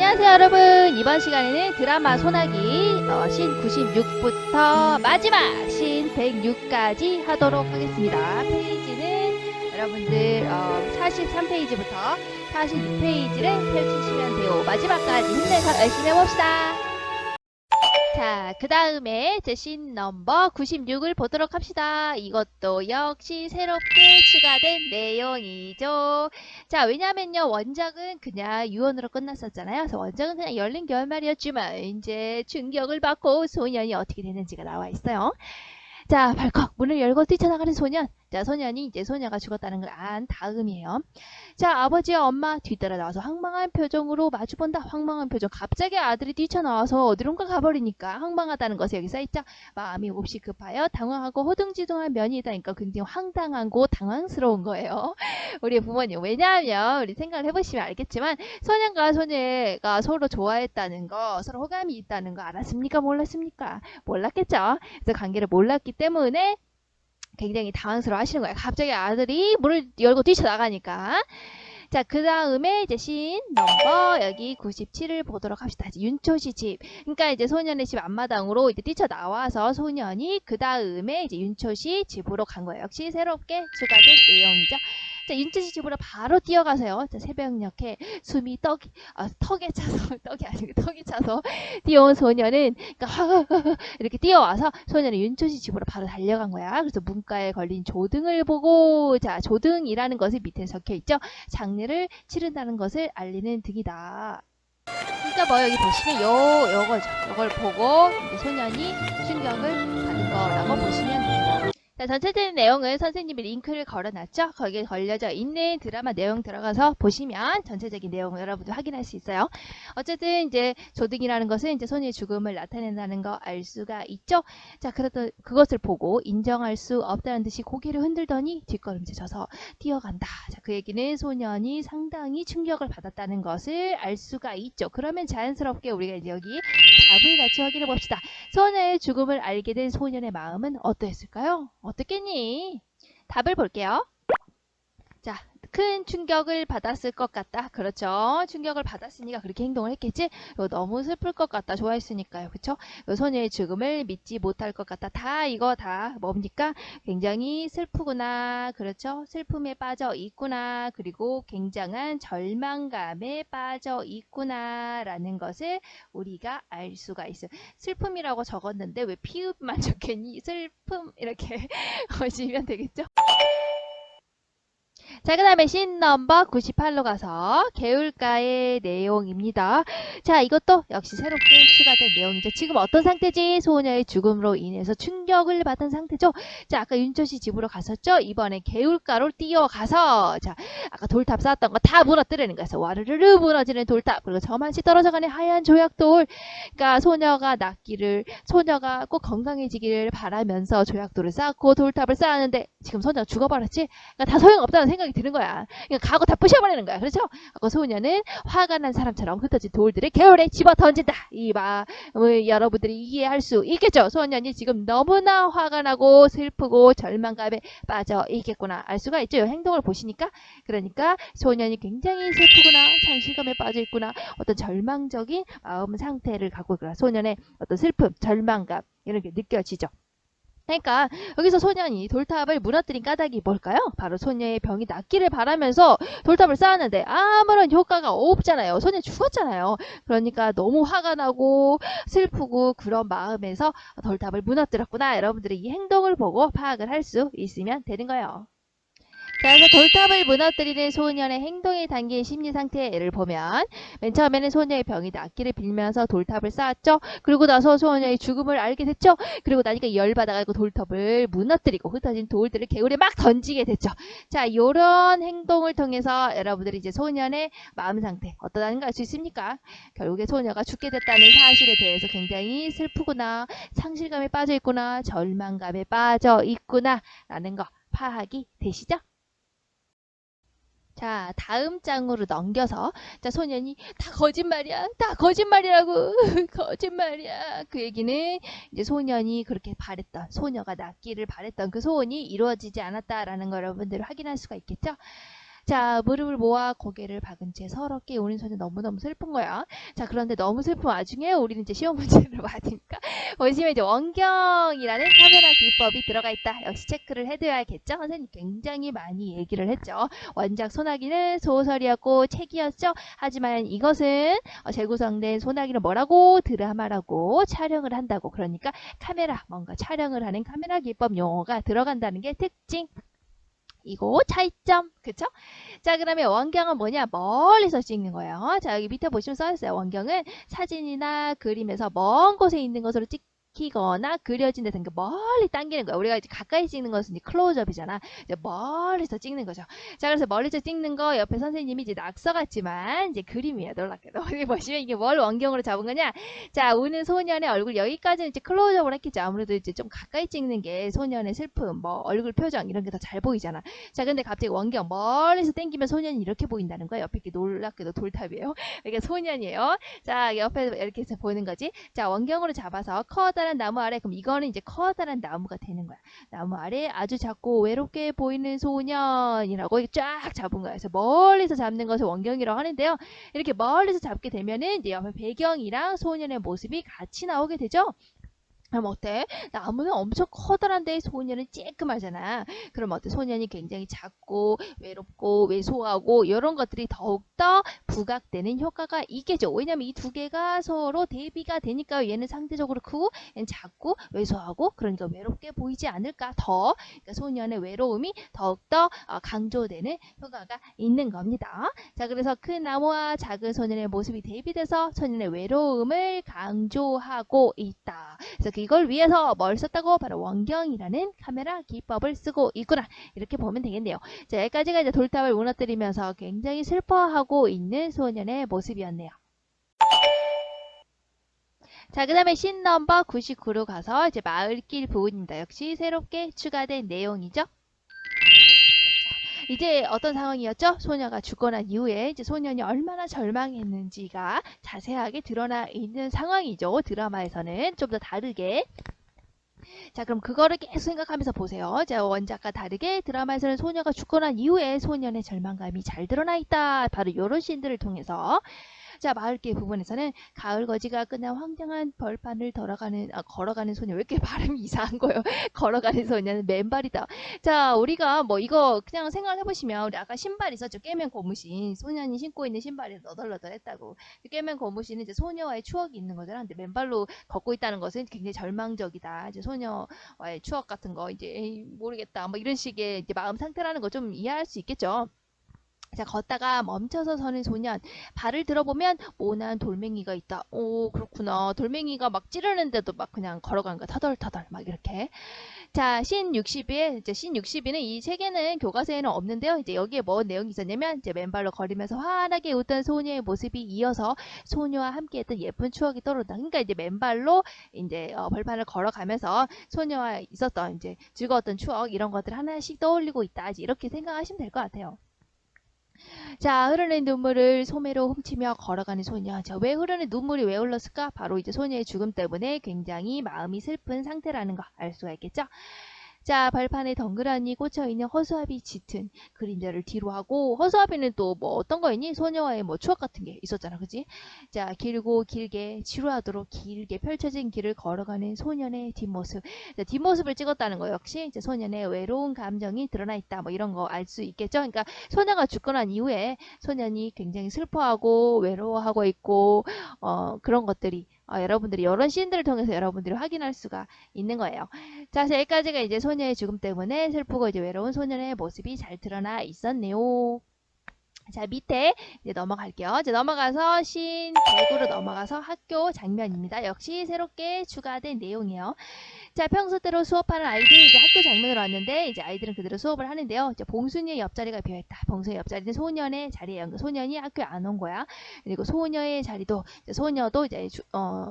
안녕하세요 여러분. 이번 시간에는 드라마 소나기 신 96부터 마지막 신 106까지 하도록 하겠습니다. 페이지는 여러분들 43페이지부터 46페이지를 펼치시면 돼요. 마지막까지 힘내서 열심히 해봅시다. 자, 그 다음에 제 신 넘버 96을 보도록 합시다. 이것도 역시 새롭게 추가된 내용이죠. 자, 왜냐면요, 원작은 그냥 유언으로 끝났었잖아요. 그래서 원작은 그냥 열린 결말이었지만 이제 충격을 받고 소년이 어떻게 되는지가 나와 있어요. 자, 벌컥 문을 열고 뛰쳐나가는 소년. 자, 소년이 이제 소녀가 죽었다는 걸 안 다음이에요. 자, 아버지와 엄마 뒤따라 나와서 황망한 표정으로 마주본다. 황망한 표정. 갑자기 아들이 뛰쳐나와서 어디론가 가버리니까 황망하다는 것이 여기 써있죠. 마음이 몹시 급하여 당황하고 호둥지둥한 면이 있다니까 굉장히 황당하고 당황스러운 거예요. 우리 부모님. 왜냐하면 우리 생각을 해보시면 알겠지만 소년과 소녀가 서로 좋아했다는 거, 서로 호감이 있다는 거 알았습니까? 몰랐습니까? 몰랐겠죠. 그래서 관계를 몰랐기 때문에 굉장히 당황스러워 하시는 거예요. 갑자기 아들이 문을 열고 뛰쳐나가니까. 자, 그 다음에 이제 신 넘버 여기 97을 보도록 합시다. 윤초시 집. 그러니까 이제 소년의 집 앞마당으로 이제 뛰쳐나와서 소년이 그 다음에 이제 윤초시 집으로 간 거예요. 역시 새롭게 추가된 내용이죠. 자, 윤초시 집으로 바로 뛰어가세요. 자, 새벽녘에 숨이 턱에 차서, 떡이 아니고 턱이 차서 뛰어온 소년은 그러니까 이렇게 뛰어와서 소년은 윤초시 집으로 바로 달려간 거야. 그래서 문가에 걸린 조등을 보고, 자, 조등이라는 것이 밑에 적혀 있죠. 장례를 치른다는 것을 알리는 등이다. 그러니까 뭐 여기 보시면 요거죠. 요걸 보고 이제 소년이 충격을 받은 거라고 보시면 됩니다. 자, 전체적인 내용은 선생님이 링크를 걸어놨죠. 거기에 걸려져 있는 드라마 내용 들어가서 보시면 전체적인 내용을 여러분들 확인할 수 있어요. 어쨌든 이제 조등이라는 것은 이제 소년의 죽음을 나타낸다는 거 알 수가 있죠. 자, 그래도 그것을 보고 인정할 수 없다는 듯이 고개를 흔들더니 뒷걸음질 쳐서 뛰어간다. 자, 그 얘기는 소년이 상당히 충격을 받았다는 것을 알 수가 있죠. 그러면 자연스럽게 우리가 이제 여기 답을 같이 확인해 봅시다. 소년의 죽음을 알게 된 소년의 마음은 어떠했을까요? 어떻겠니? 답을 볼게요. 자, 큰 충격을 받았을 것 같다. 그렇죠. 충격을 받았으니까 그렇게 행동을 했겠지. 너무 슬플 것 같다. 좋아했으니까요. 그렇죠. 소녀의 죽음을 믿지 못할 것 같다. 이거 다 뭡니까? 굉장히 슬프구나. 그렇죠. 슬픔에 빠져 있구나. 그리고 굉장한 절망감에 빠져 있구나 라는 것을 우리가 알 수가 있어요. 슬픔이라고 적었는데 왜 피읍만 적혔니? 슬픔 이렇게 보시면 되겠죠. 자, 그 다음에 신 넘버 98로 가서 개울가의 내용입니다. 자, 이것도 역시 새롭게 추가된 내용이죠. 지금 어떤 상태지? 소녀의 죽음으로 인해서 충격을 받은 상태죠. 자, 아까 윤초씨 집으로 갔었죠? 이번에 개울가로 뛰어가서 자, 아까 돌탑 쌓았던 거 다 무너뜨리는 거예요. 와르르르 무너지는 돌탑. 그리고 저만치 떨어져가는 하얀 조약돌. 그러니까 소녀가 꼭 건강해지기를 바라면서 조약돌을 쌓고 돌탑을 쌓았는데 지금 소녀가 죽어버렸지? 그러니까 다 소용없다는 생각이 드는 거야. 그러니까 가고 다 부셔버리는 거야. 그렇죠? 소녀는 화가 난 사람처럼 흩어진 돌들을 개울에 집어 던진다. 이 마음을 여러분들이 이해할 수 있겠죠? 소년이 지금 너무나 화가 나고 슬프고 절망감에 빠져 있겠구나. 알 수가 있죠? 이 행동을 보시니까. 그러니까 소년이 굉장히 슬프구나. 상실감에 빠져 있구나. 어떤 절망적인 마음 상태를 갖고 있구나. 소년의 어떤 슬픔, 절망감 이런 게 느껴지죠. 그러니까 여기서 소년이 돌탑을 무너뜨린 까닭이 뭘까요? 바로 소녀의 병이 낫기를 바라면서 돌탑을 쌓았는데 아무런 효과가 없잖아요. 소녀 죽었잖아요. 그러니까 너무 화가 나고 슬프고 그런 마음에서 돌탑을 무너뜨렸구나. 여러분들이 이 행동을 보고 파악을 할 수 있으면 되는 거예요. 자, 그래서 돌탑을 무너뜨리는 소년의 행동에 담긴 심리 상태를 보면 맨 처음에는 소녀의 병이 낫기를 빌면서 돌탑을 쌓았죠. 그리고 나서 소녀의 죽음을 알게 됐죠. 그리고 나니까 열받아가지고 돌탑을 무너뜨리고 흩어진 돌들을 개울에 막 던지게 됐죠. 자, 이런 행동을 통해서 여러분들이 이제 소년의 마음 상태 어떠다는 거 알 수 있습니까? 결국에 소녀가 죽게 됐다는 사실에 대해서 굉장히 슬프구나, 상실감에 빠져 있구나, 절망감에 빠져 있구나 라는 거 파악이 되시죠? 자, 다음 장으로 넘겨서 자, 소년이 다 거짓말이야. 다 거짓말이라고. 거짓말이야. 그 얘기는 이제 소년이 그렇게 바랬던 소녀가 낫기를 바랬던 그 소원이 이루어지지 않았다라는 걸 여러분들 확인할 수가 있겠죠? 자, 무릎을 모아 고개를 박은 채 서럽게 우는 소년 너무너무 슬픈 거야. 자, 그런데 너무 슬픈 와중에 우리는 이제 시험 문제를 맞으니까 보시면 이제 원경이라는 카메라 기법이 들어가 있다. 역시 체크를 해둬야겠죠? 선생님 굉장히 많이 얘기를 했죠. 원작 소나기는 소설이었고 책이었죠. 하지만 이것은 재구성된 소나기는 뭐라고? 드라마라고 촬영을 한다고. 그러니까 카메라, 뭔가 촬영을 하는 카메라 기법 용어가 들어간다는 게 특징. 이거 차이점, 그쵸? 자, 그러면 원경은 뭐냐? 멀리서 찍는 거예요. 자, 여기 밑에 보시면 써있어요. 원경은 사진이나 그림에서 먼 곳에 있는 것으로 찍히거나 그려진 데 등그 멀리 당기는 거야. 우리가 이제 가까이 찍는 것은 이제 클로즈업이잖아. 이제 멀리서 찍는 거죠. 자, 그래서 멀리서 찍는 거 옆에 선생님이 이제 낙서 같지만 이제 그림이에요. 놀랍게도. 여기 보시면 이게 뭘 원경으로 잡은 거냐? 자, 우는 소년의 얼굴 여기까지는 이제 클로즈업을 했겠죠. 아무래도 이제 좀 가까이 찍는 게 소년의 슬픔, 뭐 얼굴 표정 이런 게 더 잘 보이잖아. 자, 근데 갑자기 원경 멀리서 당기면 소년이 이렇게 보인다는 거야. 옆에 이렇게 놀랍게도 돌탑이에요. 이게 소년이에요. 자, 옆에 이렇게 해서 보이는 거지. 자, 원경으로 잡아서 커다란 나무 아래, 그럼 이거는 이제 커다란 나무가 되는 거야. 나무 아래 아주 작고 외롭게 보이는 소년이라고 쫙 잡은 거야. 그래서 멀리서 잡는 것을 원경이라고 하는데요. 이렇게 멀리서 잡게 되면은 이제 옆에 배경이랑 소년의 모습이 같이 나오게 되죠. 그럼 어때? 나무는 엄청 커다란데 소년은 쬐끔하잖아. 그럼 어때? 소년이 굉장히 작고 외롭고 왜소하고 이런 것들이 더욱더 부각되는 효과가 있겠죠. 왜냐면 이 두 개가 서로 대비가 되니까 얘는 상대적으로 크고 얘는 작고 왜소하고 그러니까 외롭게 보이지 않을까. 더 그러니까 소년의 외로움이 더욱더 강조되는 효과가 있는 겁니다. 자, 그래서 큰 나무와 작은 소년의 모습이 대비돼서 소년의 외로움을 강조하고 있다. 그래서 이걸 위해서 뭘 썼다고? 바로 원경이라는 카메라 기법을 쓰고 있구나. 이렇게 보면 되겠네요. 자, 여기까지가 이제 돌탑을 무너뜨리면서 굉장히 슬퍼하고 있는 소년의 모습이었네요. 자, 그 다음에 씬 넘버 99로 가서 이제 마을길 부분입니다. 역시 새롭게 추가된 내용이죠. 이제 어떤 상황이었죠? 소녀가 죽고 난 이후에 이제 소년이 얼마나 절망했는지가 자세하게 드러나 있는 상황이죠. 드라마에서는 좀 더 다르게. 자, 그럼 그거를 계속 생각하면서 보세요. 자, 원작과 다르게 드라마에서는 소녀가 죽고 난 이후에 소년의 절망감이 잘 드러나 있다. 바로 이런 씬들을 통해서. 자, 마을길 부분에서는 가을 거지가 끝난 황량한 벌판을 걸어가는 소녀. 왜 이렇게 발음이 이상한 거예요? 걸어가는 소녀는 맨발이다. 자, 우리가 뭐 이거 그냥 생각을 해보시면 우리 아까 신발 있었죠? 깨맨 고무신. 소년이 신고 있는 신발이 너덜너덜했다고. 깨맨 고무신은 이제 소녀와의 추억이 있는 거잖아. 근데 맨발로 걷고 있다는 것은 굉장히 절망적이다. 이제 소녀와의 추억 같은 거 이제 에이, 모르겠다. 뭐 이런 식의 이제 마음 상태라는 거 좀 이해할 수 있겠죠? 자, 걷다가 멈춰서 서는 소년. 발을 들어보면 모난 돌멩이가 있다. 오, 그렇구나. 돌멩이가 막 찌르는데도 막 그냥 걸어가는 거야. 터덜터덜 막 이렇게. 자, 신 60일, 이제 신 60일은 이 책에는 교과서에는 없는데요. 이제 여기에 뭐 내용이 있었냐면 이제 맨발로 걸으면서 환하게 웃던 소녀의 모습이 이어서 소녀와 함께했던 예쁜 추억이 떠오른다. 그러니까 이제 맨발로 이제 벌판을 걸어가면서 소녀와 있었던 이제 즐거웠던 추억 이런 것들 하나씩 떠올리고 있다. 이렇게 생각하시면 될 것 같아요. 자, 흐르는 눈물을 소매로 훔치며 걸어가는 소녀. 자, 왜 흐르는 눈물이 왜 흘렀을까? 바로 이제 소녀의 죽음 때문에 굉장히 마음이 슬픈 상태라는 거 알 수가 있겠죠? 자, 발판에 덩그러니 꽂혀있는 허수아비 짙은 그림자를 뒤로 하고, 허수아비는 또 뭐 어떤 거였니? 소녀와의 뭐 추억 같은 게 있었잖아, 그지? 자, 길고 길게 지루하도록 길게 펼쳐진 길을 걸어가는 소년의 뒷모습. 자, 뒷모습을 찍었다는 거 역시 이제 소년의 외로운 감정이 드러나 있다, 뭐 이런 거 알 수 있겠죠? 그러니까 소녀가 죽고 난 이후에 소년이 굉장히 슬퍼하고 외로워하고 있고, 그런 것들이 여러분들이 이런 시인들을 통해서 여러분들이 확인할 수가 있는 거예요. 자, 여기까지가 이제 소녀의 죽음 때문에 슬프고 이제 외로운 소년의 모습이 잘 드러나 있었네요. 자, 밑에 이제 넘어갈게요. 이제 넘어가서 신 100으로 넘어가서 학교 장면입니다. 역시 새롭게 추가된 내용이에요. 자, 평소대로 수업하는 아이들이 이제 학교 장면으로 왔는데 이제 아이들은 그대로 수업을 하는데요. 이제 봉순이의 옆자리가 비어있다. 봉순이의 옆자리는 소년의 자리예요. 그러니까 소년이 학교에 안 온 거야. 그리고 소녀의 자리도 소녀도 이제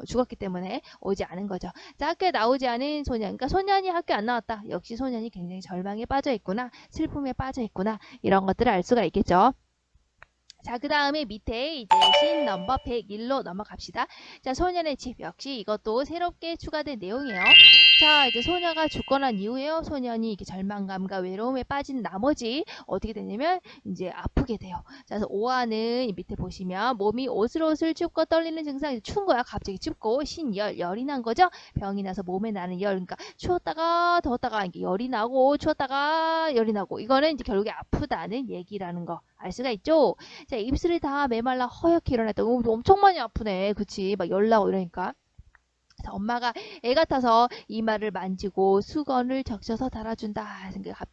죽었기 때문에 오지 않은 거죠. 자, 학교에 나오지 않은 소년. 그러니까 소년이 학교 안 나왔다. 역시 소년이 굉장히 절망에 빠져 있구나. 슬픔에 빠져 있구나. 이런 것들을 알 수가 있겠죠. 자, 그 다음에 밑에 이제 신 넘버 101로 넘어갑시다. 자, 소년의 집 역시 이것도 새롭게 추가된 내용이에요. 자, 이제 소녀가 죽고 난 이후에요. 소년이 이렇게 절망감과 외로움에 빠진 나머지 어떻게 되냐면 이제 아프게 돼요. 자, 그래서 5화는 밑에 보시면 몸이 오슬오슬 춥고 떨리는 증상이 추운 거야. 갑자기 춥고 신열, 열이 난 거죠. 병이 나서 몸에 나는 열, 그러니까 추웠다가 더웠다가 이게 열이 나고 추웠다가 열이 나고 이거는 이제 결국에 아프다는 얘기라는 거 알 수가 있죠. 자, 입술이 다 메말라 허옇게 일어났다. 엄청 많이 아프네. 그치? 막 열 나고 이러니까. 엄마가 애 같아서 이마를 만지고 수건을 적셔서 달아준다.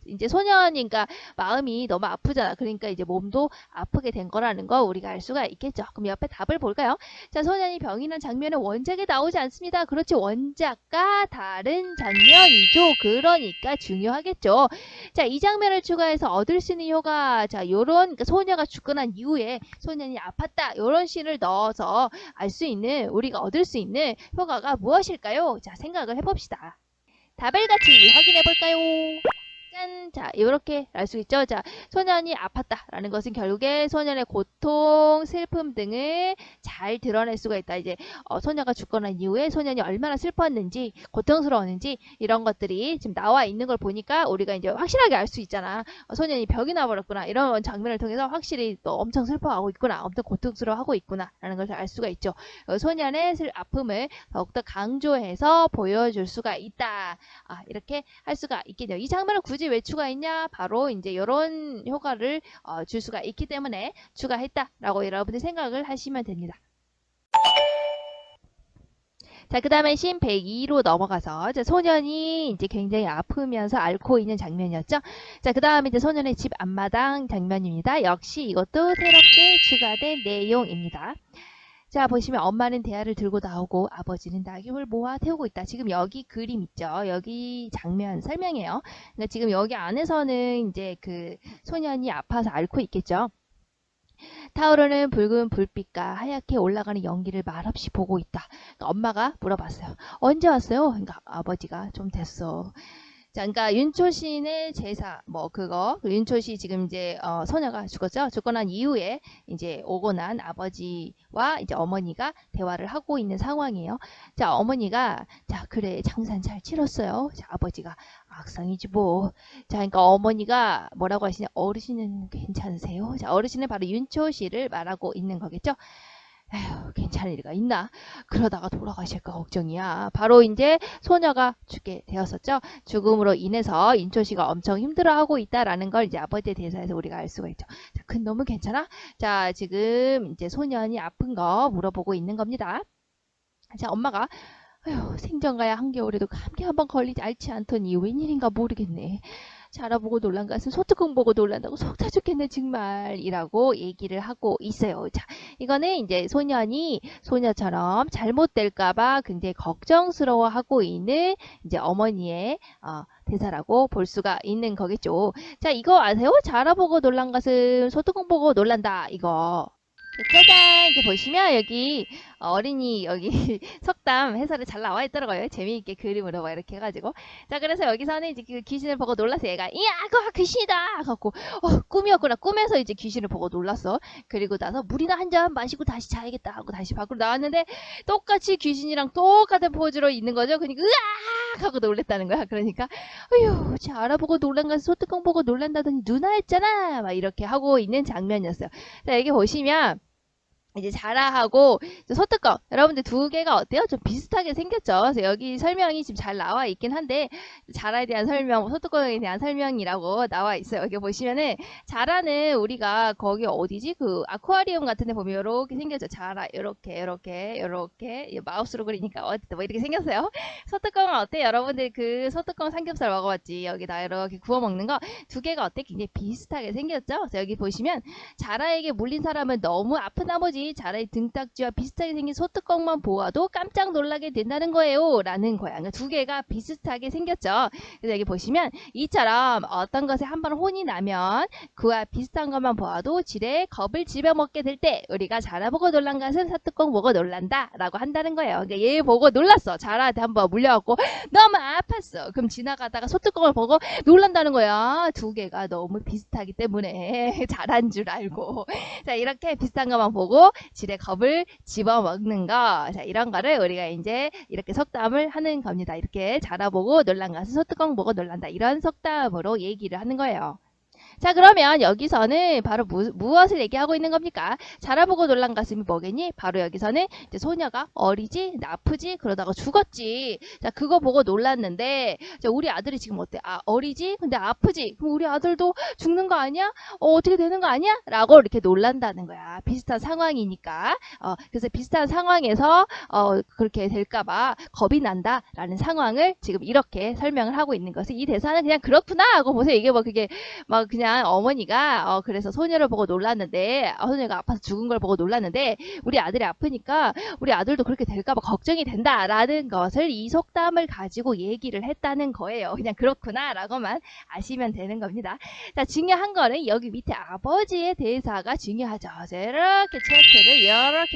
이제 소년이니까 마음이 너무 아프잖아. 그러니까 이제 몸도 아프게 된 거라는 거 우리가 알 수가 있겠죠. 그럼 옆에 답을 볼까요? 자, 소년이 병이 난 장면은 원작에 나오지 않습니다. 그렇지, 원작과 다른 장면이죠. 그러니까 중요하겠죠. 자, 이 장면을 추가해서 얻을 수 있는 효과, 자, 요런 그러니까 소녀가 죽고 난 이후에 소년이 아팠다. 요런 씬을 넣어서 알 수 있는 우리가 얻을 수 있는 효과가 무엇일까요? 자, 생각을 해봅시다. 답을 같이 확인해 볼까요? 짠! 자, 이렇게 알 수 있죠? 자, 소년이 아팠다라는 것은 결국에 소년의 고통, 슬픔 등을 잘 드러낼 수가 있다. 이제 소녀가 죽고 난 이후에 소년이 얼마나 슬펐는지, 고통스러웠는지 이런 것들이 지금 나와 있는 걸 보니까 우리가 이제 확실하게 알 수 있잖아. 소년이 벽이 나버렸구나. 이런 장면을 통해서 확실히 또 엄청 슬퍼하고 있구나. 엄청 고통스러워하고 있구나. 라는 것을 알 수가 있죠. 소년의 아픔을 더욱더 강조해서 보여줄 수가 있다. 이렇게 할 수가 있겠죠. 이 장면을 굳이 왜 추가했냐? 바로 이제 이런 효과를 줄 수가 있기 때문에 추가했다라고 여러분들 생각을 하시면 됩니다. 자, 그 다음에 씬 102로 넘어가서 소년이 이제 굉장히 아프면서 앓고 있는 장면이었죠. 자, 그 다음에 이제 소년의 집 앞마당 장면입니다. 역시 이것도 새롭게 추가된 내용입니다. 자, 보시면 엄마는 대야를 들고 나오고 아버지는 낙엽을 모아 태우고 있다. 지금 여기 그림 있죠? 여기 장면 설명이에요. 그러니까 지금 여기 안에서는 이제 그 소년이 아파서 앓고 있겠죠. 타오르는 붉은 불빛과 하얗게 올라가는 연기를 말없이 보고 있다. 그러니까 엄마가 물어봤어요. 언제 왔어요? 그러니까 아버지가 좀 됐어. 자, 그러니까 윤초신의 제사, 윤초시 지금 이제, 소녀가 죽었죠? 죽고 난 이후에 이제 오고 난 아버지와 이제 어머니가 대화를 하고 있는 상황이에요. 자, 어머니가, 자, 그래, 장산 잘 치렀어요. 자, 아버지가, 악상이지 뭐. 자, 그러니까 어머니가 뭐라고 하시냐, 어르신은 괜찮으세요? 자, 어르신은 바로 윤초시를 말하고 있는 거겠죠? 에휴, 괜찮을 리가 있나? 그러다가 돌아가실까 걱정이야. 바로 이제 소녀가 죽게 되었었죠. 죽음으로 인해서 인초씨가 엄청 힘들어하고 있다라는 걸 이제 아버지의 대사에서 우리가 알 수가 있죠. 자, 큰 놈은 괜찮아? 자, 지금 이제 소년이 아픈 거 물어보고 있는 겁니다. 자, 엄마가 아휴, 생전가야 한겨울에도 감기 한번 걸리지 않지 않더니 웬일인가 모르겠네. 자라보고 놀란 것은 소뚜껑 보고 놀란다고 속 타 죽겠네 정말 이라고 얘기를 하고 있어요. 자, 이거는 이제 소년이 소녀처럼 잘못될까봐 굉장히 걱정스러워하고 있는 이제 어머니의 대사라고 볼 수가 있는 거겠죠. 자, 이거 아세요? 자라보고 놀란 것은 소뚜껑 보고 놀란다. 이거. 짜잔! 이렇게 보시면 여기 어린이 여기 석담 해설이 잘 나와 있더라고요. 재미있게 그림으로 막 이렇게 해가지고. 자, 그래서 여기서는 이제 그 귀신을 보고 놀라서 얘가 이야 그거 귀신이다! 갖고 꿈이었구나. 꿈에서 이제 귀신을 보고 놀랐어. 그리고 나서 물이나 한 잔 마시고 다시 자야겠다 하고 다시 밖으로 나왔는데 똑같이 귀신이랑 똑같은 포즈로 있는 거죠. 그러니까 으악! 하고 놀랬다는 거야. 그러니까 어휴 쟤 알아보고 놀란 것은 소뚜껑 보고 놀란다더니 누나였잖아! 막 이렇게 하고 있는 장면이었어요. 자, 여기 보시면 이제 자라하고 소뚜껑 여러분들 두 개가 어때요? 좀 비슷하게 생겼죠. 그래서 여기 설명이 지금 잘 나와 있긴 한데 자라에 대한 설명, 소뚜껑에 대한 설명이라고 나와 있어요. 여기 보시면은 자라는 우리가 거기 어디지? 그 아쿠아리움 같은 데 보면 이렇게 생겼죠. 자라 이렇게 마우스로 그리니까 뭐 이렇게 생겼어요. 소뚜껑은 어때? 여러분들 그 소뚜껑 삼겹살 먹어봤지? 여기다 이렇게 구워 먹는 거 두 개가 어때? 굉장히 비슷하게 생겼죠. 그래서 여기 보시면 자라에게 물린 사람은 너무 아픈 나머지 여기 자라의 등딱지와 비슷하게 생긴 소뚜껑만 보아도 깜짝 놀라게 된다는 거예요. 라는 거야. 그러니까 두 개가 비슷하게 생겼죠. 그래서 여기 보시면 이처럼 어떤 것에 한번 혼이 나면 그와 비슷한 것만 보아도 지레 겁을 집어먹게 될 때 우리가 자라 보고 놀란 것은 소뚜껑 보고 놀란다 라고 한다는 거예요. 그러니까 얘 보고 놀랐어. 자라한테 한번 물려갖고 너무 아팠어. 그럼 지나가다가 소뚜껑을 보고 놀란다는 거야. 두 개가 너무 비슷하기 때문에 잘한 줄 알고. 자, 이렇게 비슷한 것만 보고 지레 겁을 집어먹는 거. 자, 이런 거를 우리가 이제 이렇게 속담을 하는 겁니다. 이렇게 자라보고 놀란 것은 소뚜껑 보고 놀란다. 이런 속담으로 얘기를 하는 거예요. 자, 그러면 여기서는 바로 무엇을 얘기하고 있는 겁니까? 자라보고 놀란 가슴이 뭐겠니? 바로 여기서는 이제 소녀가 어리지, 나쁘지, 그러다가 죽었지. 자, 그거 보고 놀랐는데, 자, 우리 아들이 지금 어때? 아, 어리지? 근데 아프지? 그럼 우리 아들도 죽는 거 아니야? 어떻게 되는 거 아니야? 라고 이렇게 놀란다는 거야. 비슷한 상황이니까. 그래서 비슷한 상황에서, 그렇게 될까봐 겁이 난다라는 상황을 지금 이렇게 설명을 하고 있는 것을 이 대사는 그냥 그렇구나 하고 보세요. 이게 뭐 그게 막 그냥 어머니가 그래서 소녀를 보고 놀랐는데 소녀가 아파서 죽은 걸 보고 놀랐는데 우리 아들이 아프니까 우리 아들도 그렇게 될까봐 걱정이 된다라는 것을 이 속담을 가지고 얘기를 했다는 거예요. 그냥 그렇구나 라고만 아시면 되는 겁니다. 자, 중요한 거는 여기 밑에 아버지의 대사가 중요하죠. 자, 이렇게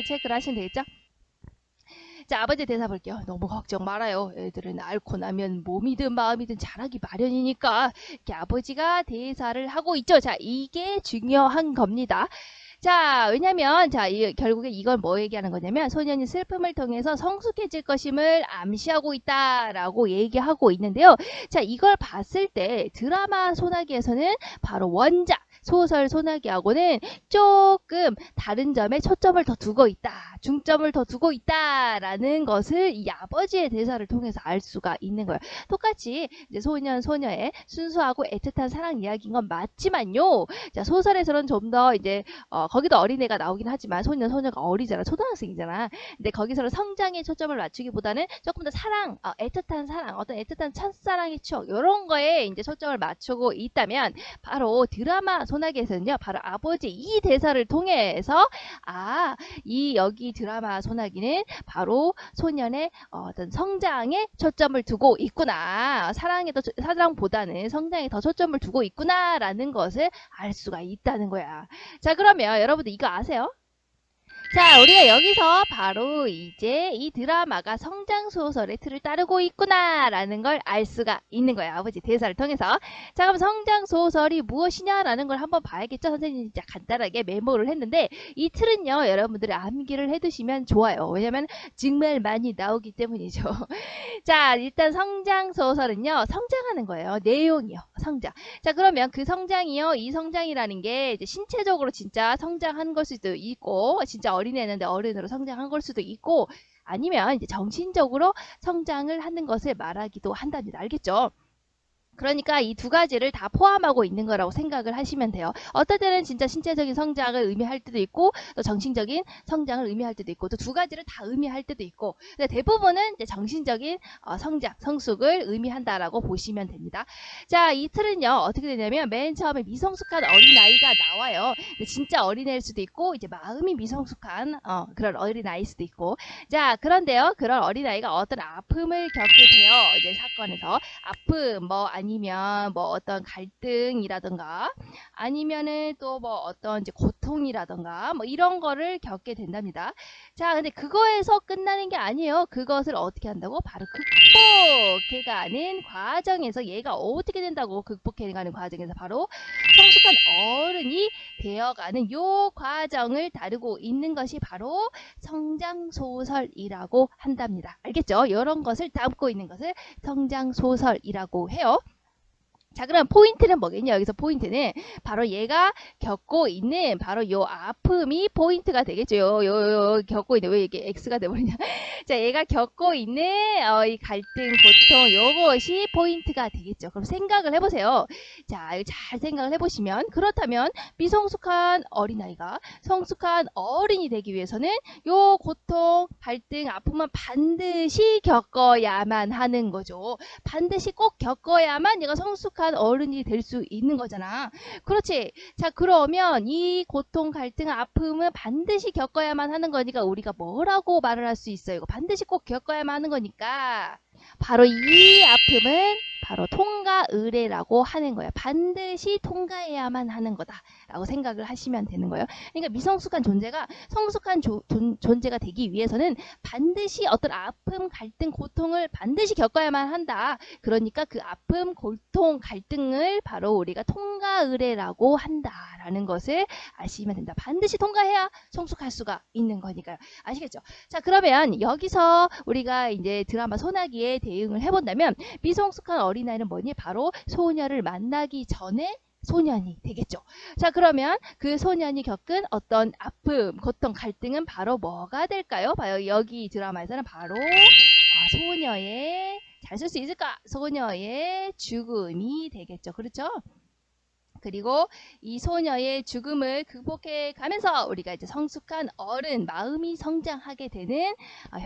체크를 하시면 되겠죠. 자, 아버지 대사 볼게요. 너무 걱정 말아요. 애들은 앓고 나면 몸이든 마음이든 자라기 마련이니까 이렇게 아버지가 대사를 하고 있죠. 자, 이게 중요한 겁니다. 자, 왜냐면 결국에 이걸 뭐 얘기하는 거냐면 소년이 슬픔을 통해서 성숙해질 것임을 암시하고 있다라고 얘기하고 있는데요. 자, 이걸 봤을 때 드라마 소나기에서는 바로 원작 소설 소나기하고는 조금 다른 점에 초점을 더 두고 있다. 중점을 더 두고 있다라는 것을 이 아버지의 대사를 통해서 알 수가 있는 거예요. 똑같이 이제 소년 소녀의 순수하고 애틋한 사랑 이야기인 건 맞지만요. 자, 소설에서는 좀 더 이제 거기도 어린애가 나오긴 하지만 소년 소녀가 어리잖아. 초등학생이잖아. 근데 거기서는 성장에 초점을 맞추기보다는 조금 더 사랑, 애틋한 사랑, 어떤 애틋한 첫사랑의 추억 이런 거에 이제 초점을 맞추고 있다면 바로 드라마 소나기에서는요. 바로 아버지 이 대사를 통해서 이 여기 드라마 소나기는 바로 소년의 어떤 성장에 초점을 두고 있구나. 사랑보다는 성장에 더 초점을 두고 있구나라는 것을 알 수가 있다는 거야. 자, 그러면 여러분들 이거 아세요? 자, 우리가 여기서 바로 이제 이 드라마가 성장소설의 틀을 따르고 있구나라는 걸 알 수가 있는 거예요. 아버지 대사를 통해서. 자, 그럼 성장소설이 무엇이냐라는 걸 한번 봐야겠죠. 선생님이 진짜 간단하게 메모를 했는데 이 틀은요. 여러분들이 암기를 해두시면 좋아요. 왜냐면 정말 많이 나오기 때문이죠. 자, 일단 성장소설은요. 성장하는 거예요. 내용이요. 성장. 자, 그러면 그 성장이요. 이 성장이라는 게 이제 신체적으로 진짜 성장한 걸 수도 있고 진짜 어린애였는데 어른으로 성장한 걸 수도 있고 아니면 이제 정신적으로 성장을 하는 것을 말하기도 한답니다. 알겠죠? 그러니까 이 두 가지를 다 포함하고 있는 거라고 생각을 하시면 돼요. 어떨 때는 진짜 신체적인 성장을 의미할 때도 있고 또 정신적인 성장을 의미할 때도 있고 또 두 가지를 다 의미할 때도 있고 근데 대부분은 이제 정신적인 성장, 성숙을 의미한다라고 보시면 됩니다. 자, 이 틀은요 어떻게 되냐면 맨 처음에 미성숙한 어린아이가 나와요. 근데 진짜 어린애일 수도 있고 이제 마음이 미성숙한 그런 어린아이일 수도 있고 자, 그런데요 그런 어린아이가 어떤 아픔을 겪게 돼요. 이제 사건에서 아픔 아니면 뭐 어떤 갈등이라든가 아니면은 또 뭐 어떤 이제 고통이라든가 뭐 이런 거를 겪게 된답니다. 자, 근데 그거에서 끝나는 게 아니에요. 그것을 어떻게 한다고? 바로 극복해가는 과정에서 얘가 어떻게 된다고 극복해가는 과정에서 바로 성숙한 어른이 되어가는 요 과정을 다루고 있는 것이 바로 성장소설이라고 한답니다. 알겠죠? 이런 것을 담고 있는 것을 성장소설이라고 해요. 자, 그럼 포인트는 뭐겠냐? 여기서 포인트는 바로 얘가 겪고 있는 바로 요 아픔이 포인트가 되겠죠. 요 겪고 있는 왜 이게 X가 돼버리냐? 자, 얘가 겪고 있는 이 갈등, 고통 요것이 포인트가 되겠죠. 그럼 생각을 해보세요. 자, 잘 생각을 해보시면 그렇다면 미성숙한 어린아이가 성숙한 어른이 되기 위해서는 요 고통, 갈등, 아픔은 반드시 겪어야만 하는 거죠. 반드시 꼭 겪어야만 얘가 성숙한 성숙한 어른이 될 수 있는 거잖아. 그렇지. 자, 그러면 이 고통, 갈등, 아픔은 반드시 겪어야만 하는 거니까 우리가 뭐라고 말을 할 수 있어요? 이거 반드시 꼭 겪어야만 하는 거니까 바로 이 아픔은 바로 통과 의례라고 하는 거예요. 반드시 통과해야만 하는 거다라고 생각을 하시면 되는 거예요. 그러니까 미성숙한 존재가 성숙한 존재가 되기 위해서는 반드시 어떤 아픔, 갈등, 고통을 반드시 겪어야만 한다. 그러니까 그 아픔, 고통, 갈등을 바로 우리가 통과 의례라고 한다라는 것을 아시면 된다. 반드시 통과해야 성숙할 수가 있는 거니까요. 아시겠죠? 자, 그러면 여기서 우리가 이제 드라마 소나기에 대응을 해본다면 미성숙한 어린아이는 뭐니? 바로 소녀를 만나기 전에 소년이 되겠죠. 자, 그러면 그 소년이 겪은 어떤 아픔, 고통, 갈등은 바로 뭐가 될까요? 봐요. 여기 드라마에서는 바로 소녀의, 잘 쓸 수 있을까? 소녀의 죽음이 되겠죠. 그렇죠? 그리고 이 소녀의 죽음을 극복해 가면서 우리가 이제 성숙한 어른, 마음이 성장하게 되는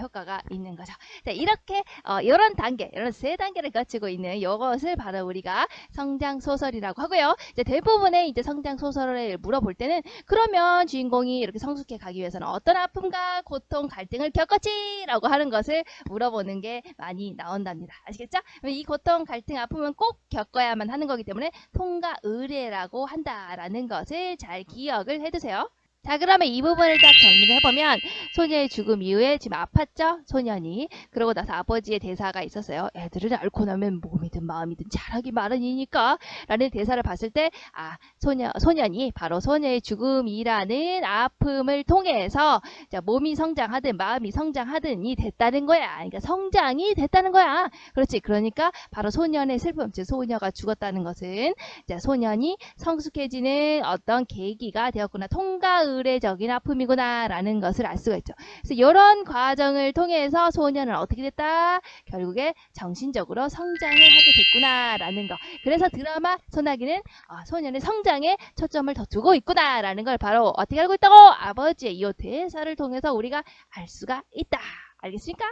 효과가 있는 거죠. 자, 이렇게 이런 단계, 이런 세 단계를 거치고 있는 이것을 바로 우리가 성장 소설이라고 하고요. 이제 대부분의 이제 성장 소설을 물어볼 때는 그러면 주인공이 이렇게 성숙해 가기 위해서는 어떤 아픔과 고통, 갈등을 겪었지라고 하는 것을 물어보는 게 많이 나온답니다. 아시겠죠? 이 고통, 갈등, 아픔은 꼭 겪어야만 하는 거기 때문에 통과 의례 라고 한다라는 것을 잘 기억을 해두세요. 자, 그러면 이 부분을 딱 정리를 해보면 소녀의 죽음 이후에 지금 아팠죠? 소년이. 그러고 나서 아버지의 대사가 있었어요. 애들은 앓고 나면 몸이든 마음이든 잘하기 마련이니까 라는 대사를 봤을 때 소년이 바로 소녀의 죽음이라는 아픔을 통해서 자, 몸이 성장하든 마음이 성장하든이 됐다는 거야. 그러니까 성장이 됐다는 거야. 그렇지. 그러니까 바로 소년의 슬픔, 즉 소녀가 죽었다는 것은 자, 소년이 성숙해지는 어떤 계기가 되었구나. 통과 의례적인 아픔이구나 라는 것을 알 수가 있죠. 그래서 이런 과정을 통해서 소년은 어떻게 됐다? 결국에 정신적으로 성장을 하게 됐구나 라는 거. 그래서 드라마 소나기는 소년의 성장에 초점을 더 두고 있구나 라는 걸 바로 어떻게 알고 있다고? 아버지의 이 대사를 통해서 우리가 알 수가 있다. 알겠습니까?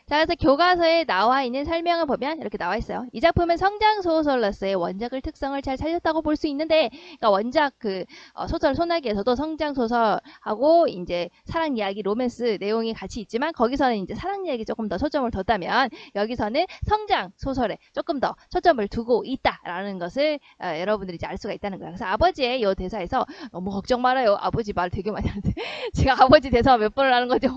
자, 그래서 교과서에 나와 있는 설명을 보면 이렇게 나와 있어요. 이 작품은 성장소설로서의 원작의 특성을 잘 살렸다고 볼 수 있는데, 그러니까 원작 소설 소나기에서도 성장소설하고 이제 사랑 이야기, 로맨스 내용이 같이 있지만 거기서는 이제 사랑 이야기 조금 더 초점을 뒀다면 여기서는 성장 소설에 조금 더 초점을 두고 있다라는 것을 여러분들이 이제 알 수가 있다는 거예요. 그래서 아버지의 이 대사에서 너무 걱정 말아요. 아버지 말 되게 많이 하는데 제가 아버지 대사 몇 번을 하는 거죠.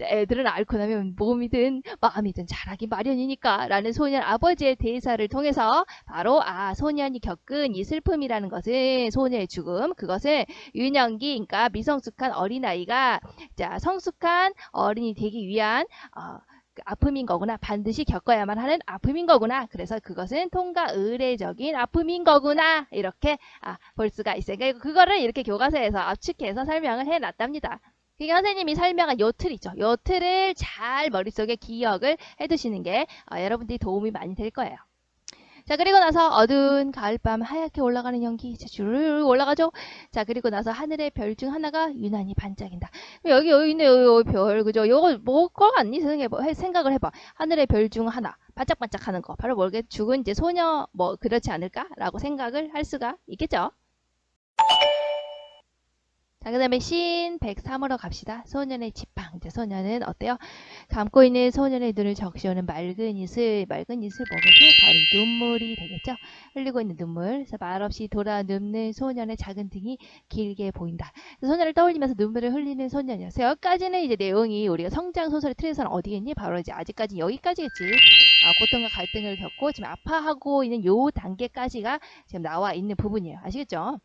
애들은 앓고 나면 몸이든 마음이든 잘하기 마련이니까 라는 소년 아버지의 대사를 통해서 바로 소년이 겪은 이 슬픔이라는 것은 소녀의 죽음, 그것은 유년기, 그러니까 미성숙한 어린아이가 자, 성숙한 어른이 되기 위한 아픔인 거구나. 반드시 겪어야만 하는 아픔인 거구나. 그래서 그것은 통과 의례적인 아픔인 거구나. 이렇게 볼 수가 있어요. 그러니까 그거를 이렇게 교과서에서 압축해서 설명을 해놨답니다. 그러니까 선생님이 설명한 요 틀 있죠. 요 틀을 잘 머릿속에 기억을 해두시는 게 여러분들이 도움이 많이 될 거예요. 자, 그리고 나서 어두운 가을밤 하얗게 올라가는 연기 줄 올라가죠. 자, 그리고 나서 하늘의 별 중 하나가 유난히 반짝인다. 여기 있네, 여기 별, 그죠? 요거 뭐 거 같니? 생각을 해봐. 하늘의 별 중 하나 반짝반짝하는 거 바로 뭐겠? 죽은 이제 소녀 뭐 그렇지 않을까라고 생각을 할 수가 있겠죠. 자, 그 다음에 씬 103으로 갑시다. 소년의 지팡. 이제 소년은 어때요? 감고 있는 소년의 눈을 적시오는 맑은 이슬 뭐겠죠? 바로 눈물이 되겠죠? 흘리고 있는 눈물. 그래서 말없이 돌아 눕는 소년의 작은 등이 길게 보인다. 소년을 떠올리면서 눈물을 흘리는 소년이었어요. 여기까지는 이제 내용이 우리가 성장 소설의 틀에서는 어디겠니? 바로 이제 아직까지 여기까지겠지. 고통과 갈등을 겪고 지금 아파하고 있는 요 단계까지가 지금 나와 있는 부분이에요. 아시겠죠?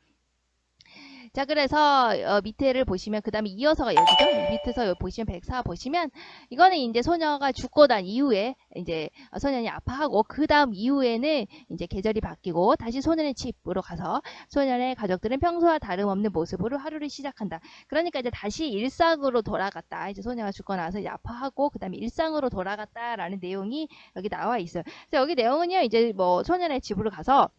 자, 그래서 밑에를 보시면 그 다음에 이어서가 여기죠. 밑에서 보시면 104 보시면 이거는 이제 소녀가 죽고 난 이후에 이제 소년이 아파하고 그 다음 이후에는 이제 계절이 바뀌고 다시 소년의 집으로 가서 소년의 가족들은 평소와 다름없는 모습으로 하루를 시작한다. 그러니까 이제 다시 일상으로 돌아갔다. 이제 소녀가 죽고 나서 이제 아파하고 그 다음에 일상으로 돌아갔다라는 내용이 여기 나와 있어요. 그래서 여기 내용은요, 이제 뭐 소년의 집으로 가서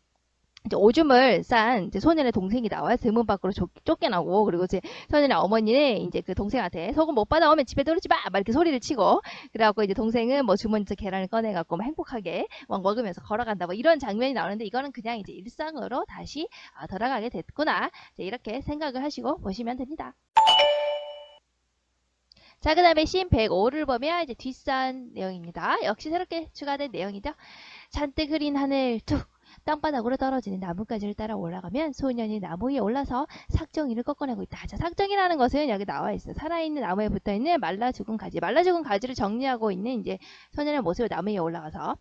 이제 오줌을 싼 이제 소년의 동생이 나와요. 등문 밖으로 쫓겨나고, 그리고 이제 소년의 어머니는 이제 그 동생한테 소금 못 받아오면 집에 들어오지 마! 막 이렇게 소리를 치고, 그래갖고 이제 동생은 뭐 주머니에서 계란을 꺼내갖고 막 행복하게 막 먹으면서 걸어간다. 뭐 이런 장면이 나오는데, 이거는 그냥 이제 일상으로 다시 돌아가게 됐구나. 이렇게 생각을 하시고 보시면 됩니다. 자, 그 다음에 씬 105를 보면 이제 뒷산 내용입니다. 역시 새롭게 추가된 내용이죠. 잔뜩 흐린 하늘 툭 땅바닥으로 떨어지는 나뭇가지를 따라 올라가면 소년이 나무 위에 올라서 삭정이를 꺾어내고 있다. 자, 삭정이라는 것은 여기 나와 있어요. 살아있는 나무에 붙어있는 말라 죽은 가지. 말라 죽은 가지를 정리하고 있는 이제 소년의 모습을 나무 위에 올라가서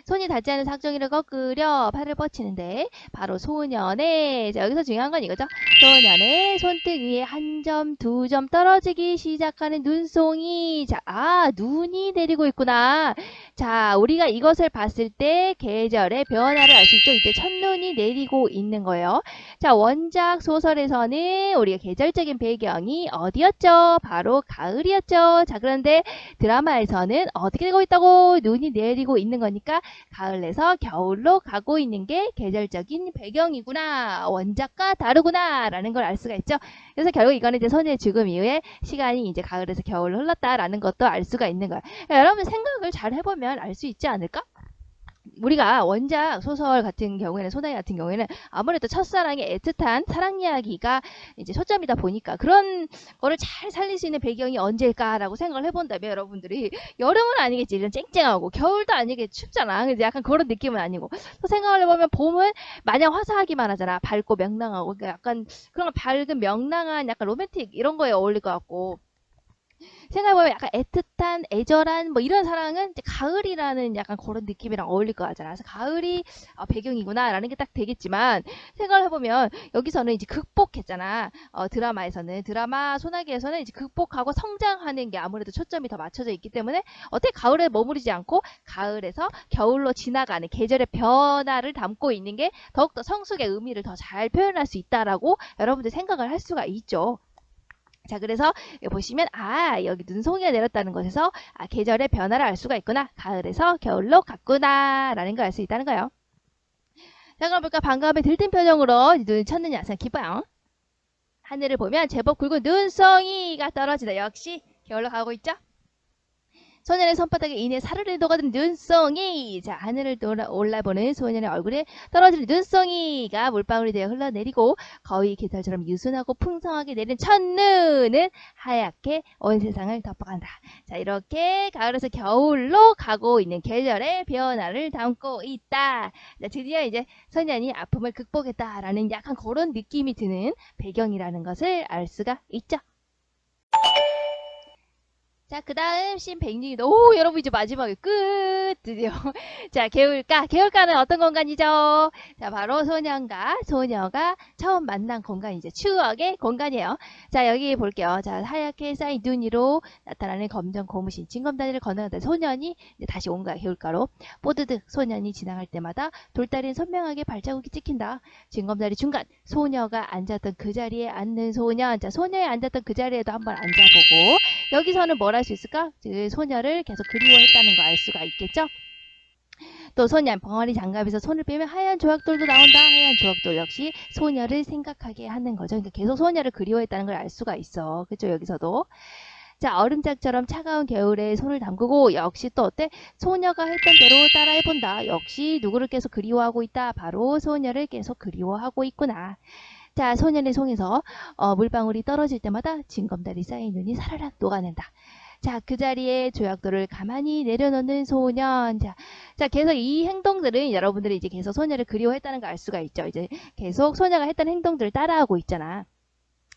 손이 닿지 않은 삭정이를 꺾으려 팔을 뻗치는데 바로 소년의, 자, 여기서 중요한 건 이거죠. 소년의 손등 위에 한 점, 두 점 떨어지기 시작하는 눈송이. 자, 눈이 내리고 있구나. 자, 우리가 이것을 봤을 때 계절의 변화를 알 수 있죠. 이때 첫눈이 내리고 있는 거예요. 자, 원작 소설에서는 우리가 계절적인 배경이 어디였죠? 바로 가을이었죠. 자, 그런데 드라마에서는 어떻게 되고 있다고? 눈이 내리고 있는 거니까 가을에서 겨울로 가고 있는 게 계절적인 배경이구나. 원작과 다르구나. 라는 걸 알 수가 있죠. 그래서 결국 이거는 이제 소년의 죽음 이후에 시간이 이제 가을에서 겨울로 흘렀다라는 것도 알 수가 있는 거예요. 여러분 생각을 잘 해보면 알 수 있지 않을까? 우리가 원작 소설 같은 경우에는, 소나기 같은 경우에는 아무래도 첫사랑의 애틋한 사랑 이야기가 이제 초점이다 보니까 그런 거를 잘 살릴 수 있는 배경이 언제일까라고 생각을 해본다면, 여러분들이 여름은 아니겠지, 이런 쨍쨍하고, 겨울도 아니겠지, 춥잖아. 근데 약간 그런 느낌은 아니고, 또 생각을 해보면 봄은 마냥 화사하기만 하잖아. 밝고 명랑하고, 그러니까 약간 그런 밝은 명랑한 약간 로맨틱 이런 거에 어울릴 것 같고, 생각해보면 약간 애틋한 애절한 뭐 이런 사랑은 이제 가을이라는 약간 그런 느낌이랑 어울릴 것 같잖아. 그래서 가을이 배경이구나 라는 게 딱 되겠지만, 생각을 해보면 여기서는 이제 극복했잖아. 드라마 소나기에서는 이제 극복하고 성장하는 게 아무래도 초점이 더 맞춰져 있기 때문에 어떻게 가을에 머무르지 않고 가을에서 겨울로 지나가는 계절의 변화를 담고 있는 게 더욱더 성숙의 의미를 더 잘 표현할 수 있다라고 여러분들 생각을 할 수가 있죠. 자, 그래서 보시면 여기 눈송이가 내렸다는 것에서 계절의 변화를 알 수가 있구나. 가을에서 겨울로 갔구나 라는 걸 알 수 있다는 거예요. 자, 그럼 볼까? 반가움에 들뜬 표정으로 눈을 쳤느냐. 자, 기뻐요. 하늘을 보면 제법 굵은 눈송이가 떨어지다. 역시 겨울로 가고 있죠. 소년의 손바닥에 이내 사르르 녹아든 눈송이. 자, 하늘을 올라보는 소년의 얼굴에 떨어지는 눈송이가 물방울이 되어 흘러내리고 거의 깃털처럼 유순하고 풍성하게 내린 첫눈은 하얗게 온 세상을 덮어간다. 자, 이렇게 가을에서 겨울로 가고 있는 계절의 변화를 담고 있다. 자, 드디어 이제 소년이 아픔을 극복했다라는 약간 그런 느낌이 드는 배경이라는 것을 알 수가 있죠. 자, 그 다음 씬 106. 오, 여러분 이제 마지막에 끝! 드디어. 자, 개울가. 개울가는 어떤 공간이죠? 자, 바로 소년과 소녀가 처음 만난 공간이죠. 추억의 공간이에요. 자, 여기 볼게요. 자, 하얗게 쌓인 눈 위로 나타나는 검정 고무신 징검다리를 건너는데 소년이 이제 다시 온 거야, 개울가로. 뽀드득 소년이 지나갈 때마다 돌다리는 선명하게 발자국이 찍힌다. 징검다리 중간 소녀가 앉았던 그 자리에 앉는 소년. 자, 소녀에 앉았던 그 자리에도 한번 앉아보고, 여기서는 뭘 할 수 있을까? 그 소녀를 계속 그리워했다는 거 알 수가 있겠죠? 또 소년 벙어리 장갑에서 손을 빼면 하얀 조약돌도 나온다. 하얀 조약돌 역시 소녀를 생각하게 하는 거죠. 그러니까 계속 소녀를 그리워했다는 걸 알 수가 있어. 그죠? 여기서도. 자, 얼음장처럼 차가운 겨울에 손을 담그고, 역시 또 어때? 소녀가 했던 대로 따라해본다. 역시 누구를 계속 그리워하고 있다. 바로 소녀를 계속 그리워하고 있구나. 자, 소년의 손에서 물방울이 떨어질 때마다 징검다리 쌓인 눈이 사라락 녹아낸다. 자, 그 자리에 조약돌을 가만히 내려놓는 소년. 자, 계속 이 행동들은 여러분들이 이제 계속 소녀를 그리워했다는 걸 알 수가 있죠. 이제 계속 소녀가 했던 행동들을 따라하고 있잖아.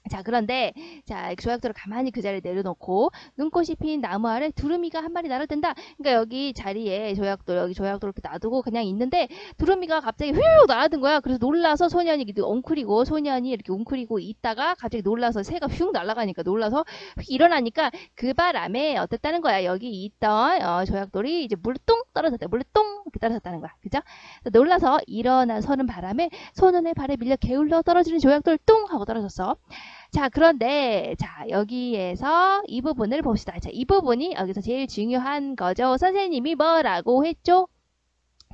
자, 그런데 자, 조약돌을 가만히 그 자리에 내려놓고 눈꽃이 핀 나무 아래 두루미가 한 마리 날아든다. 그러니까 여기 자리에 여기 조약돌 이렇게 놔두고 그냥 있는데 두루미가 갑자기 휘 날아든 거야. 그래서 놀라서 소년이 웅크리고, 소년이 이렇게 웅크리고 있다가 갑자기 놀라서 새가 휙 날아가니까 놀라서 휙 일어나니까 그 바람에 어땠다는 거야. 여기 있던 조약돌이 이제 물에 똥 떨어졌다. 물에 똥 이렇게 떨어졌다는 거야. 그죠? 놀라서 일어나서는 바람에 소년의 발에 밀려 게을러 떨어지는 조약돌 똥 하고 떨어졌어. 자, 그런데 자, 여기에서 이 부분을 봅시다. 자, 이 부분이 여기서 제일 중요한 거죠. 선생님이 뭐라고 했죠?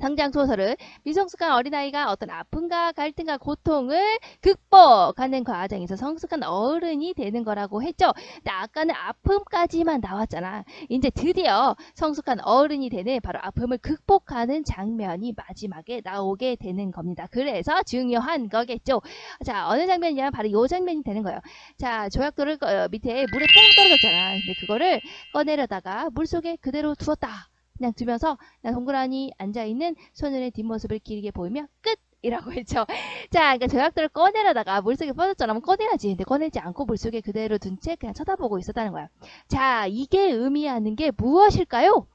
성장 소설은 미성숙한 어린아이가 어떤 아픔과 갈등과 고통을 극복하는 과정에서 성숙한 어른이 되는 거라고 했죠. 근데 아까는 아픔까지만 나왔잖아. 이제 드디어 성숙한 어른이 되는 바로 아픔을 극복하는 장면이 마지막에 나오게 되는 겁니다. 그래서 중요한 거겠죠. 자, 어느 장면이냐? 바로 이 장면이 되는 거예요. 자, 조약돌을 밑에 물에 뽕 떨어졌잖아. 근데 그거를 꺼내려다가 물속에 그대로 두었다. 그냥 두면서 그냥 동그라니 앉아있는 소년의 뒷모습을 길게 보이며 끝! 이라고 했죠. 자, 그러니까 조약돌을 꺼내려다가 물속에 빠졌잖아. 꺼내야지. 근데 꺼내지 않고 물속에 그대로 둔 채 그냥 쳐다보고 있었다는 거야. 자, 이게 의미하는 게 무엇일까요?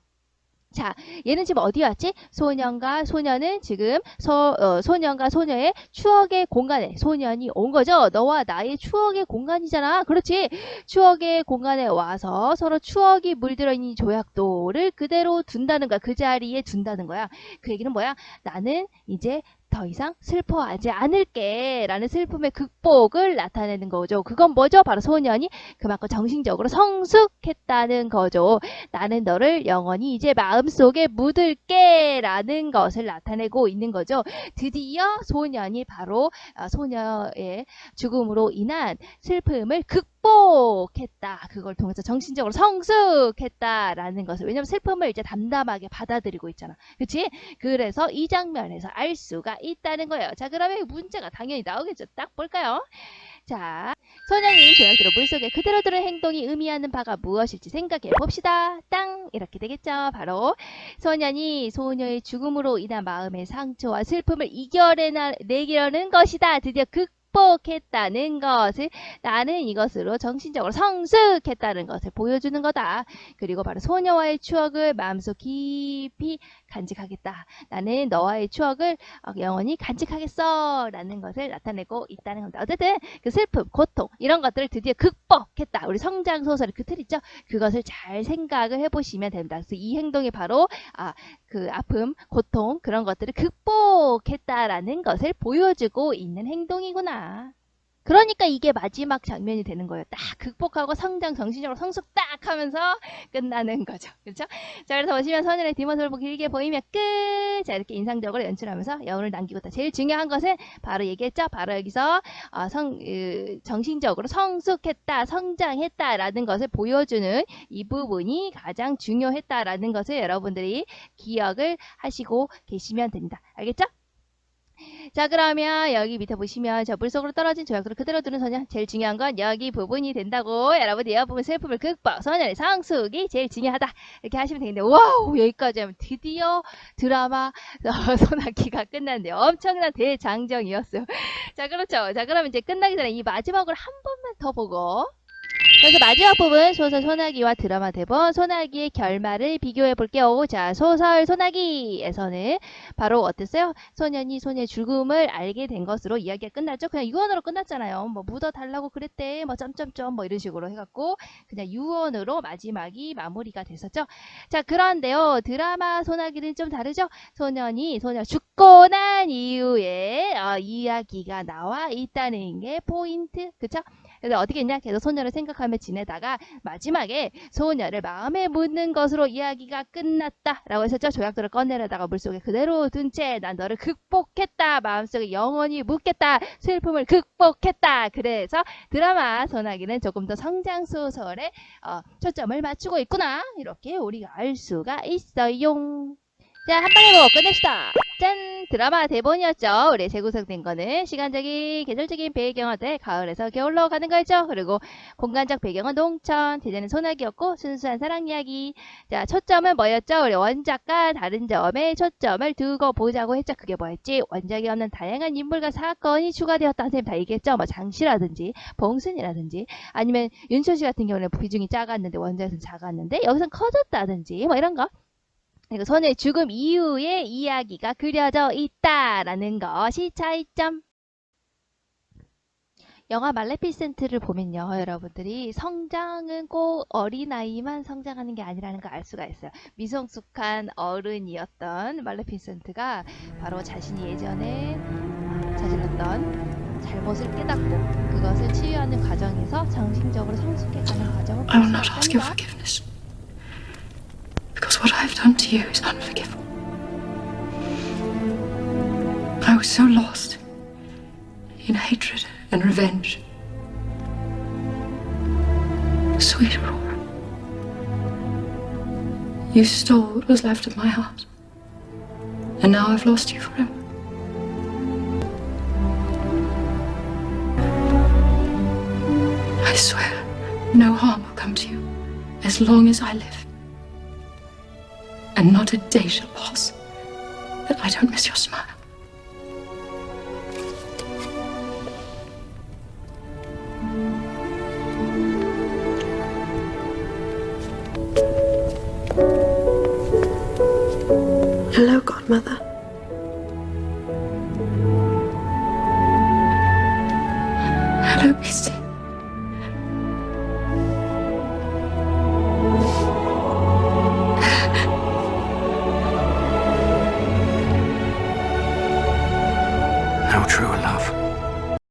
자, 얘는 지금 어디 왔지? 소년과 소녀는 지금 소년과 소녀의 추억의 공간에 소년이 온 거죠. 너와 나의 추억의 공간이잖아. 그렇지? 추억의 공간에 와서 서로 추억이 물들어 있는 조약돌을 그대로 둔다는 거야. 그 자리에 둔다는 거야. 그 얘기는 뭐야? 나는 이제 더 이상 슬퍼하지 않을게 라는 슬픔의 극복을 나타내는 거죠. 그건 뭐죠? 바로 소년이 그만큼 정신적으로 성숙했다는 거죠. 나는 너를 영원히 이제 마음속에 묻을게 라는 것을 나타내고 있는 거죠. 드디어 소년이 바로 소녀의 죽음으로 인한 슬픔을 극복했다. 그걸 통해서 정신적으로 성숙했다라는 것을. 왜냐면 슬픔을 이제 담담하게 받아들이고 있잖아. 그치? 그래서 이 장면에서 알 수가 있다는 거예요. 자, 그러면 문제가 당연히 나오겠죠. 딱 볼까요? 자, 소년이 조약돌을 물속에 그대로 두는 행동이 의미하는 바가 무엇일지 생각해 봅시다. 땅! 이렇게 되겠죠. 바로 소년이 소녀의 죽음으로 인한 마음의 상처와 슬픔을 이겨내려는 것이다. 드디어 극복했다는 것을, 나는 이것으로 정신적으로 성숙했다는 것을 보여주는 거다. 그리고 바로 소녀와의 추억을 마음속 깊이 간직하겠다. 나는 너와의 추억을 영원히 간직하겠어 라는 것을 나타내고 있다는 겁니다. 어쨌든 그 슬픔, 고통 이런 것들을 드디어 극복했다. 우리 성장소설의 그 틀 있죠? 그것을 잘 생각을 해보시면 됩니다. 그래서 이 행동이 바로 그 아픔, 고통 그런 것들을 극복했다라는 것을 보여주고 있는 행동이구나. 그러니까 이게 마지막 장면이 되는 거예요. 딱 극복하고 성장, 정신적으로 성숙 딱 하면서 끝나는 거죠. 그렇죠? 자, 그래서 보시면 소년의 뒷모습을 길게 보이면 끝! 자, 이렇게 인상적으로 연출하면서 여운을 남기고 있다. 제일 중요한 것은 바로 얘기했죠? 바로 여기서 정신적으로 성숙했다, 성장했다라는 것을 보여주는 이 부분이 가장 중요했다라는 것을 여러분들이 기억을 하시고 계시면 됩니다. 알겠죠? 자, 그러면 여기 밑에 보시면 저 물속으로 떨어진 조약돌을 그대로 두는 소년, 제일 중요한 건 여기 부분이 된다고. 여러분들 이 부분 슬픔을 극복, 소년의 성숙이 제일 중요하다 이렇게 하시면 되겠는데, 와우, 여기까지 하면 드디어 드라마 소나기가 끝났는데 엄청난 대장정이었어요. 자, 그렇죠. 자, 그러면 이제 끝나기 전에 이 마지막을 한 번만 더 보고, 그래서 마지막 부분 소설 소나기와 드라마 대본 소나기의 결말을 비교해 볼게요. 자, 소설 소나기에서는 바로 어땠어요? 소년이 소녀의 죽음을 알게 된 것으로 이야기가 끝났죠. 그냥 유언으로 끝났잖아요. 뭐 묻어달라고 그랬대, 뭐 점점점 뭐 이런 식으로 해갖고 그냥 유언으로 마지막이 마무리가 됐었죠. 자, 그런데요, 드라마 소나기는 좀 다르죠. 소녀 죽고 난 이후에 이야기가 나와 있다는 게 포인트, 그쵸? 그래서 어떻게 했냐? 계속 소녀를 생각하며 지내다가 마지막에 소녀를 마음에 묻는 것으로 이야기가 끝났다 라고 했었죠. 조약돌을 꺼내려다가 물속에 그대로 둔 채 난 너를 극복했다. 마음속에 영원히 묻겠다. 슬픔을 극복했다. 그래서 드라마 소나기는 조금 더 성장소설에 초점을 맞추고 있구나. 이렇게 우리가 알 수가 있어요. 자, 한 방에 보고 끝냅시다. 짠! 드라마 대본이었죠. 우리 재구성된 거는 시간적인, 계절적인 배경은 가을에서 겨울로 가는 거였죠. 그리고 공간적 배경은 농촌, 제재는 소나기였고 순수한 사랑 이야기. 자, 초점은 뭐였죠? 우리 원작과 다른 점에 초점을 두고 보자고 했죠. 그게 뭐였지? 원작이 없는 다양한 인물과 사건이 추가되었다. 선생님 다 얘기했죠. 뭐 장씨라든지 봉순이라든지 아니면 윤철 씨 같은 경우는 비중이 작았는데 원작에서는 작았는데 여기서는 커졌다든지 뭐 이런 거. 그리고 소녀의 죽음 이후의 이야기가 그려져 있다라는 것이 차이점. 영화 말레피센트를 보면요, 여러분들이 성장은 꼭 어린아이만 성장하는 게 아니라는 걸 알 수가 있어요. 미성숙한 어른이었던 말레피센트가 바로 자신이 예전에 저질렀던 잘못을 깨닫고 그것을 치유하는 과정에서 정신적으로 성숙해가는 과정을 볼 수 있답니다. Because what I've done to you is unforgivable. was so lost in hatred and revenge. Sweet Aurora, you stole what was left of my heart, and now I've lost you forever. I swear no harm will come to you as long as I live, and not a day shall pass that I don't miss your smile. Hello, Godmother. Hello, Beastie.